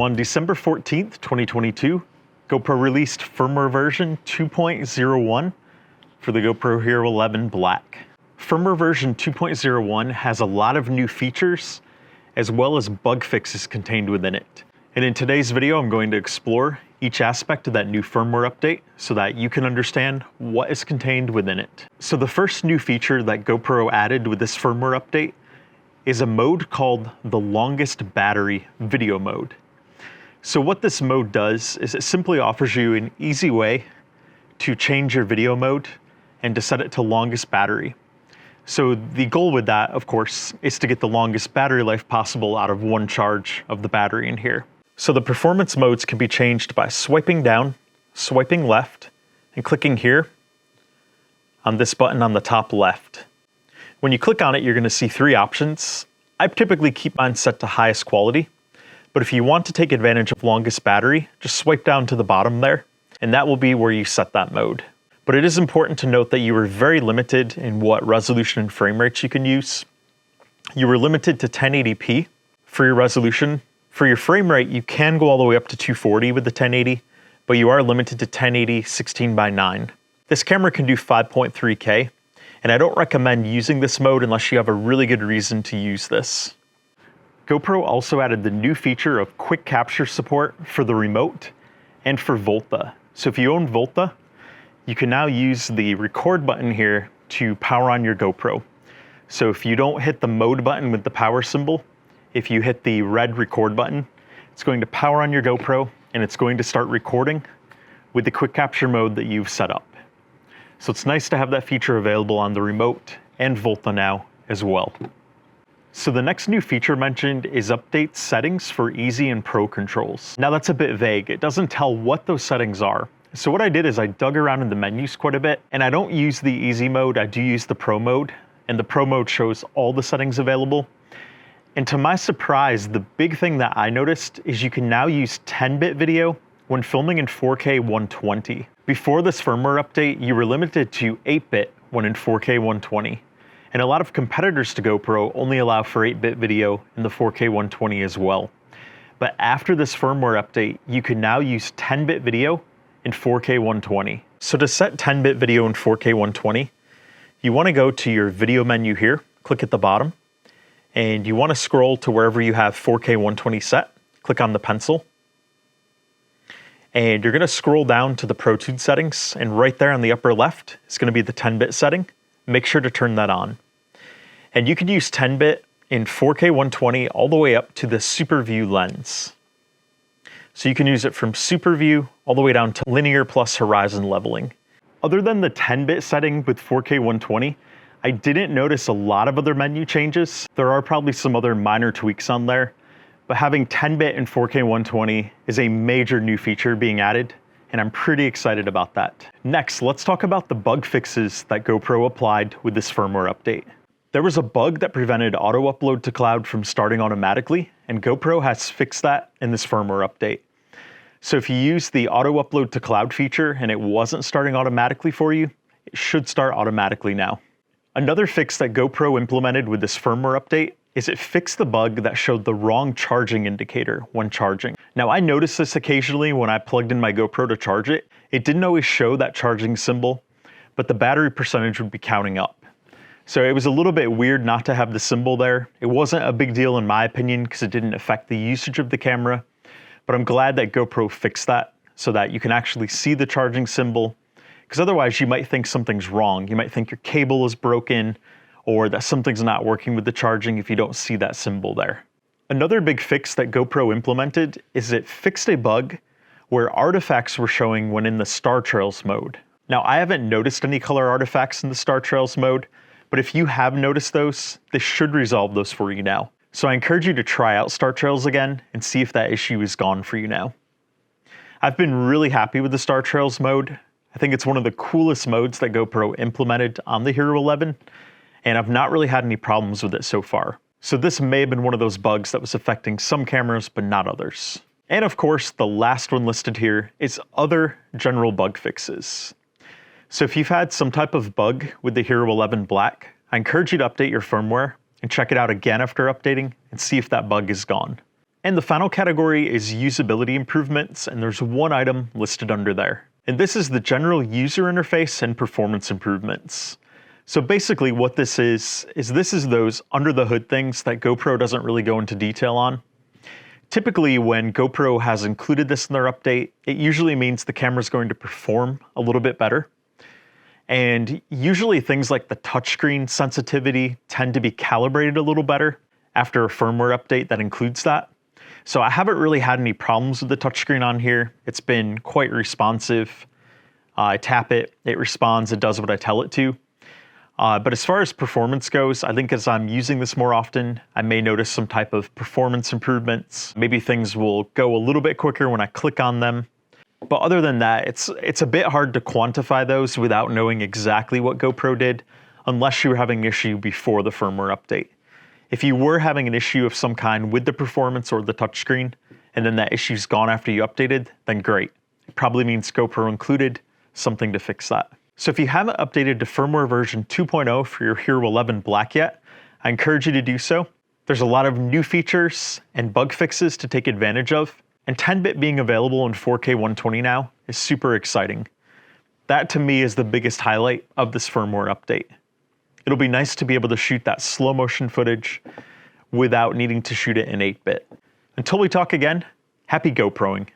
So on December 14th, 2022, GoPro released firmware version 2.01 for the GoPro Hero 11 Black. Firmware version 2.01 has a lot of new features as well as bug fixes contained within it. And in today's video, I'm going to explore each aspect of that new firmware update so that you can understand what is contained within it. So the first new feature that GoPro added with this firmware update is a mode called the longest battery video mode. So what this mode does is it simply offers you an easy way to change your video mode and to set it to longest battery. So the goal with that, of course, is to get the longest battery life possible out of one charge of the battery in here. So the performance modes can be changed by swiping down, swiping left, and clicking here on this button on the top left. When you click on it, you're going to see three options. I typically keep mine set to highest quality, but if you want to take advantage of longest battery, just swipe down to the bottom there, and that will be where you set that mode. But it is important to note that you are very limited in what resolution and frame rates you can use. You are limited to 1080p for your resolution. For your frame rate, you can go all the way up to 240 with the 1080, but you are limited to 1080 16:9. This camera can do 5.3K, and I don't recommend using this mode unless you have a really good reason to use this. GoPro also added the new feature of quick capture support for the remote and for Volta. So if you own Volta, you can now use the record button here to power on your GoPro. So if you don't hit the mode button with the power symbol, if you hit the red record button, it's going to power on your GoPro and it's going to start recording with the quick capture mode that you've set up. So it's nice to have that feature available on the remote and Volta now as well. So the next new feature mentioned is update settings for easy and pro controls. Now that's a bit vague. It doesn't tell what those settings are. So what I did is I dug around in the menus quite a bit, and I don't use the easy mode, I do use the pro mode, and the pro mode shows all the settings available. And to my surprise, the big thing that I noticed is you can now use 10-bit video when filming in 4K 120. Before this firmware update, you were limited to 8-bit when in 4K 120. And a lot of competitors to GoPro only allow for 8-bit video in the 4K 120 as well. But after this firmware update, you can now use 10-bit video in 4K 120. So to set 10-bit video in 4K 120, you want to go to your video menu here, click at the bottom, and you want to scroll to wherever you have 4K 120 set, click on the pencil, and you're going to scroll down to the Pro Tune settings, and right there on the upper left is going to be the 10-bit setting. Make sure to turn that on. And you can use 10-bit in 4K 120 all the way up to the Super View lens. So you can use it from Super View all the way down to linear plus horizon leveling. Other than the 10-bit setting with 4K 120, I didn't notice a lot of other menu changes. There are probably some other minor tweaks on there, but having 10-bit in 4K 120 is a major new feature being added, and I'm pretty excited about that. Next, let's talk about the bug fixes that GoPro applied with this firmware update. There was a bug that prevented auto upload to cloud from starting automatically, and GoPro has fixed that in this firmware update. So if you use the auto upload to cloud feature and it wasn't starting automatically for you, it should start automatically now. Another fix that GoPro implemented with this firmware update is it fixed the bug that showed the wrong charging indicator when charging. Now I noticed this occasionally when I plugged in my GoPro to charge it. It didn't always show that charging symbol, but the battery percentage would be counting up. So it was a little bit weird not to have the symbol there. It wasn't a big deal in my opinion because it didn't affect the usage of the camera, but I'm glad that GoPro fixed that so that you can actually see the charging symbol, because otherwise you might think something's wrong. You might think your cable is broken or that something's not working with the charging if you don't see that symbol there. Another big fix that GoPro implemented is it fixed a bug where artifacts were showing when in the Star Trails mode. Now I haven't noticed any color artifacts in the Star Trails mode, but if you have noticed those, this should resolve those for you now. So I encourage you to try out Star Trails again and see if that issue is gone for you now. I've been really happy with the Star Trails mode. I think it's one of the coolest modes that GoPro implemented on the Hero 11, and I've not really had any problems with it so far. So this may have been one of those bugs that was affecting some cameras, but not others. And of course, the last one listed here is other general bug fixes. So if you've had some type of bug with the Hero 11 Black, I encourage you to update your firmware and check it out again after updating and see if that bug is gone. And the final category is usability improvements, and there's one item listed under there. And this is the general user interface and performance improvements. So basically what this is this is those under the hood things that GoPro doesn't really go into detail on. Typically when GoPro has included this in their update, it usually means the camera's going to perform a little bit better. And usually things like the touchscreen sensitivity tend to be calibrated a little better after a firmware update that includes that. So I haven't really had any problems with the touchscreen on here. It's been quite responsive. I tap it, it responds, it does what I tell it to. But as far as performance goes, I think as I'm using this more often, I may notice some type of performance improvements. Maybe things will go a little bit quicker when I click on them. But other than that, it's a bit hard to quantify those without knowing exactly what GoPro did, unless you were having an issue before the firmware update. If you were having an issue of some kind with the performance or the touchscreen, and then that issue's gone after you updated, then great. It probably means GoPro included something to fix that. So if you haven't updated to firmware version 2.0 for your Hero 11 Black yet, I encourage you to do so. There's a lot of new features and bug fixes to take advantage of, and 10-bit being available in 4K 120 now is super exciting. That to me is the biggest highlight of this firmware update. It'll be nice to be able to shoot that slow motion footage without needing to shoot it in 8-bit. Until we talk again, happy GoProing.